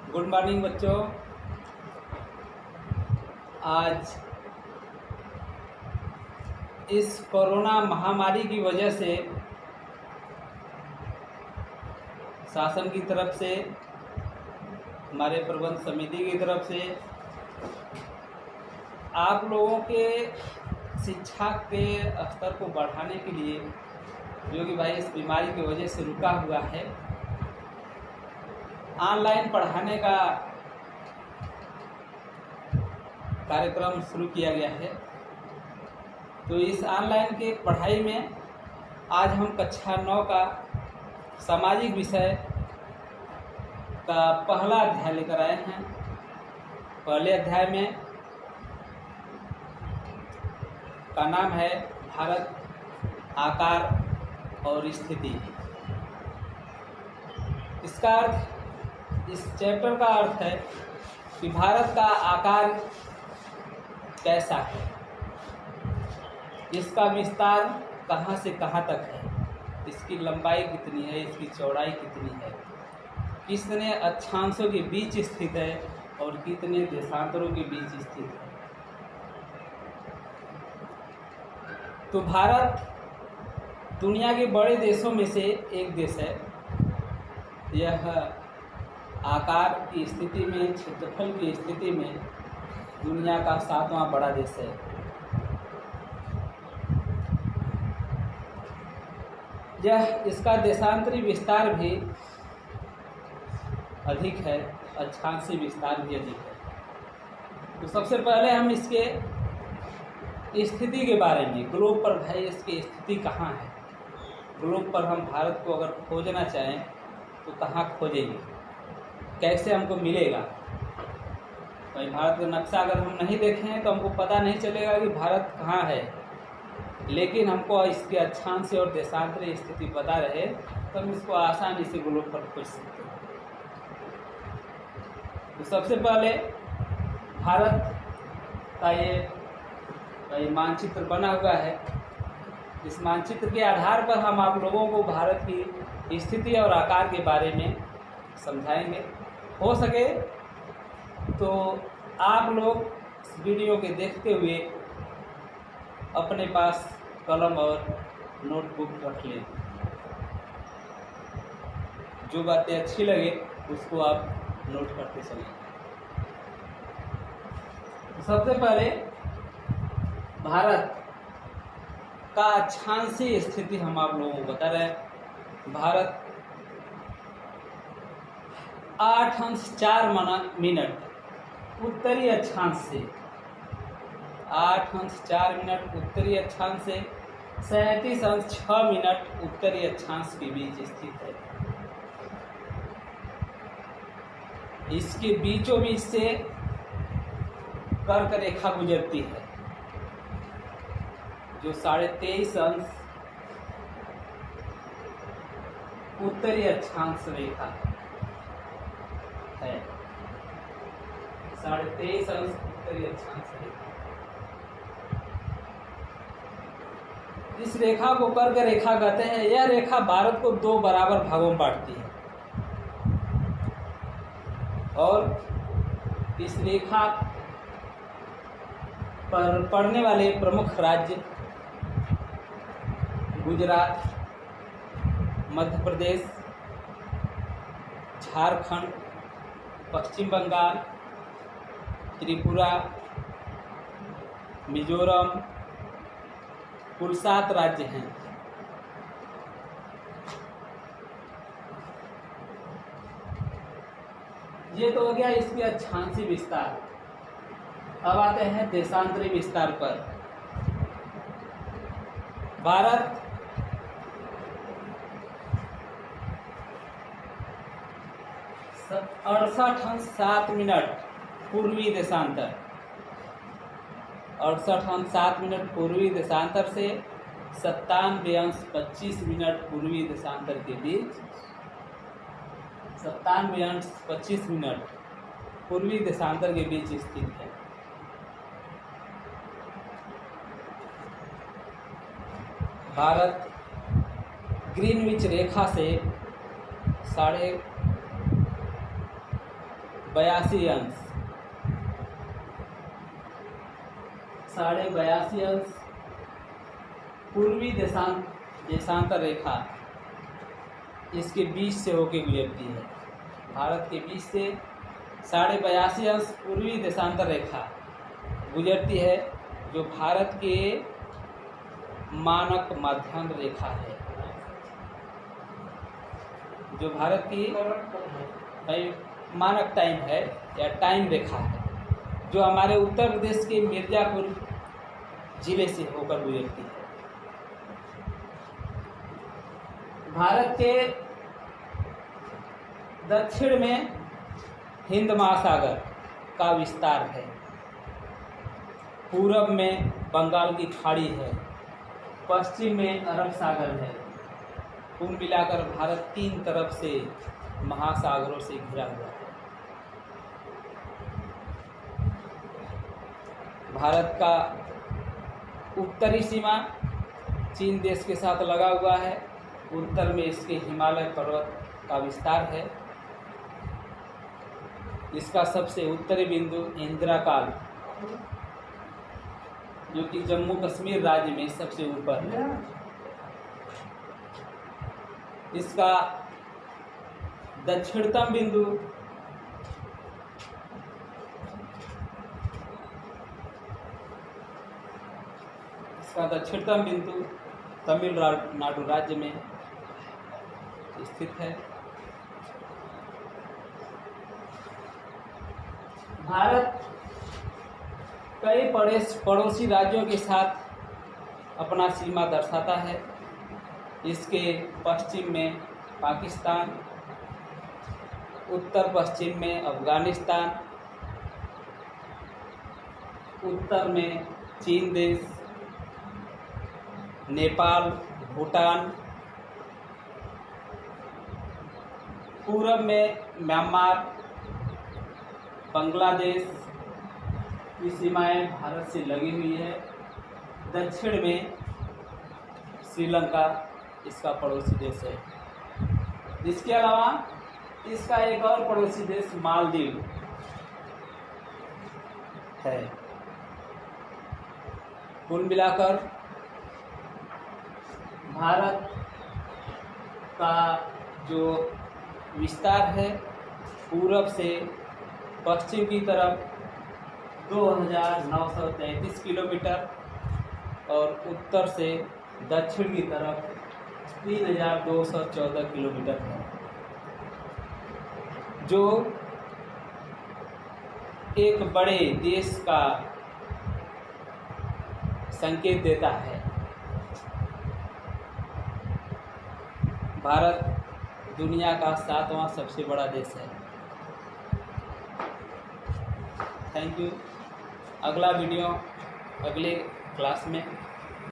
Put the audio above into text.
Good morning बच्चों। आज इस कोरोना महामारी की वजह से शासन की तरफ से, हमारे प्रबंध समिति की तरफ से आप लोगों के शिक्षा के स्तर को बढ़ाने के लिए, जो कि भाई इस बीमारी की वजह से रुका हुआ है, ऑनलाइन पढ़ाने का कार्यक्रम शुरू किया गया है। तो इस ऑनलाइन के पढ़ाई में आज हम कक्षा 9 का सामाजिक विषय का पहला अध्याय लेकर आए हैं। पहले अध्याय में का नाम है भारत, आकार और स्थिति। इसका अर्थ, इस चैप्टर का अर्थ है कि भारत का आकार कैसा है, इसका विस्तार कहाँ से कहाँ तक है, इसकी लंबाई कितनी है, इसकी चौड़ाई कितनी है, कितने अक्षांशों के बीच स्थित है और कितने देशांतरों के बीच स्थित है। तो भारत दुनिया के बड़े देशों में से एक देश है। यह आकार की स्थिति में, क्षेत्रफल की स्थिति में दुनिया का 7वां बड़ा देश है। इसका देशांतरी विस्तार भी अधिक है, अक्षांशीय विस्तार भी अधिक है। तो सबसे पहले हम इसके स्थिति के बारे में, ग्लोब पर भाई इसकी स्थिति कहाँ है, ग्लोब पर हम भारत को अगर खोजना चाहें तो कहाँ खोजेंगे, कैसे हमको मिलेगा। भाई भारत का नक्शा अगर हम नहीं देखें तो हमको पता नहीं चलेगा कि भारत कहाँ है, लेकिन हमको इसके अक्षांश और देशांतरीय स्थिति पता रहे तो हम इसको आसानी से ग्लोब पर खोज सकते हैं। तो सबसे पहले भारत का ये मानचित्र बना हुआ है। इस मानचित्र के आधार पर हम आप लोगों को भारत की स्थिति और आकार के बारे में समझाएंगे। हो सके तो आप लोग इस वीडियो के देखते हुए अपने पास कलम और नोटबुक रख लें। जो बातें अच्छी लगे उसको आप नोट करते चलें। सबसे पहले भारत का अक्षांशीय स्थिति हम आप लोगों को बता रहे हैं। भारत 8:04 उत्तरी अक्षांश से, 8:04 उत्तरी अक्षांश से 37:06 उत्तरी अक्षांश के बीच स्थित है। इसके बीचों बीच से कर्क रेखा गुजरती है, जो 23.5 उत्तरी अक्षांश रेखा है। 23.5 उत्तरी अक्षांश रेखा। इस रेखा को कर्क रेखा कहते हैं। यह रेखा भारत को 2 बराबर भागों में बांटती है और इस रेखा पर पड़ने वाले प्रमुख राज्य गुजरात, मध्य प्रदेश, झारखंड, पश्चिम बंगाल, त्रिपुरा, मिजोरम, कुल 7 राज्य हैं। ये तो हो गया इसके अक्षांशीय विस्तार। अब आते हैं देशांतरी विस्तार पर। भारत 68.7 पूर्वी देशांतर, 68.7 पूर्वी देशांतर से 97.25 पूर्वी देशांतर के बीच, 97.25 पूर्वी देशांतर के बीच स्थित है। भारत ग्रीनविच रेखा से 82 अंश, 82.5 अंश पूर्वी देशांतर रेखा इसके बीच से होके गुजरती है। भारत के बीच से 82.5 अंश पूर्वी देशांतर रेखा गुजरती है, जो भारत के मानक मध्याह्न रेखा है, जो भारत की मानक टाइम है या टाइम रेखा है, जो हमारे उत्तर प्रदेश के मिर्ज़ापुर जिले से होकर गुजरती है। भारत के दक्षिण में हिंद महासागर का विस्तार है, पूरब में बंगाल की खाड़ी है, पश्चिम में अरब सागर है। कुल मिलाकर भारत 3 तरफ से महासागरों से घिरा हुआ है। भारत का उत्तरी सीमा चीन देश के साथ लगा हुआ है, उत्तर में इसके हिमालय पर्वत का विस्तार है। इसका सबसे उत्तरी बिंदु इंदिराकाल, जो कि जम्मू कश्मीर राज्य में सबसे ऊपर है। इसका दक्षिणतम बिंदु तमिलनाडु राज्य में स्थित है। भारत कई पड़ोसी राज्यों के साथ अपना सीमा दर्शाता है। इसके पश्चिम में पाकिस्तान, उत्तर पश्चिम में अफगानिस्तान, उत्तर में चीन देश, नेपाल, भूटान, पूरब में म्यांमार, बांग्लादेश की सीमाएं भारत से लगी हुई है। दक्षिण में श्रीलंका इसका पड़ोसी देश है। इसके अलावा इसका एक और पड़ोसी देश मालदीव है। कुल मिलाकर भारत का जो विस्तार है, पूरब से पश्चिम की तरफ 2933 किलोमीटर और उत्तर से दक्षिण की तरफ 3214 किलोमीटर है, जो एक बड़े देश का संकेत देता है। भारत दुनिया का 7वां सबसे बड़ा देश है। Thank you. अगला वीडियो अगले क्लास में